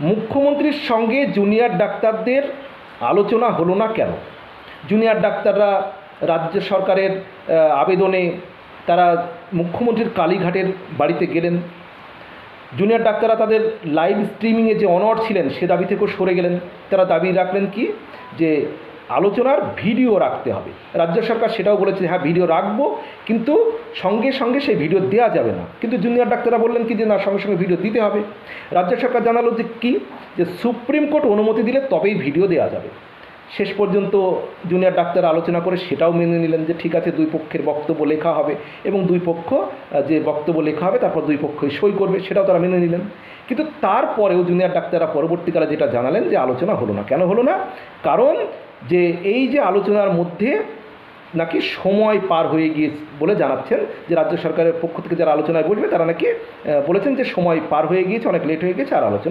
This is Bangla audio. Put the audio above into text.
মুখ্যমন্ত্রীর সঙ্গে জুনিয়র ডাক্তারদের আলোচনা হলো না কেন? জুনিয়র ডাক্তাররা রাজ্য সরকারের আবেদনে তারা মুখ্যমন্ত্রীর কালীঘাটের বাড়িতে গেলেন। জুনিয়র ডাক্তাররা তাদের লাইভ স্ট্রিমিংয়ে যে অনড় ছিলেন সে দাবি থেকেও সরে গেলেন। তারা দাবি রাখলেন কি, যে আলোচনার ভিডিও রাখতে হবে। রাজ্য সরকার সেটাও বলেছে, হ্যাঁ ভিডিও রাখবো, কিন্তু সঙ্গে সঙ্গে সেই ভিডিও দেওয়া যাবে না। কিন্তু জুনিয়র ডাক্তাররা বললেন কি, যে না, সঙ্গে সঙ্গে ভিডিও দিতে হবে। রাজ্য সরকার জানালো যে কি, যে সুপ্রিম কোর্ট অনুমতি দিলে তবেই ভিডিও দেওয়া যাবে। শেষ পর্যন্ত জুনিয়র ডাক্তার আলোচনা করে সেটাও মেনে নিলেন যে ঠিক আছে, দুই পক্ষের বক্তব্য লেখা হবে এবং দুই পক্ষ যে বক্তব্য লেখা হবে তারপর দুই পক্ষই সই করবে, সেটাও তারা মেনে নিলেন। কিন্তু তারপরেও জুনিয়র ডাক্তাররা পরবর্তীকালে যেটা জানালেন যে আলোচনা হলো না। কেন হলো না? কারণ যে এই যে আলোচনার মধ্যে নাকি সময় পার হয়ে গিয়ে বলে জানাচ্ছেন যে রাজ্য সরকারের পক্ষ থেকে যারা আলোচনায় বসবে তারা নাকি বলেছেন যে সময় পার হয়ে গিয়েছে, অনেক লেট হয়ে গেছে, আর আলোচনা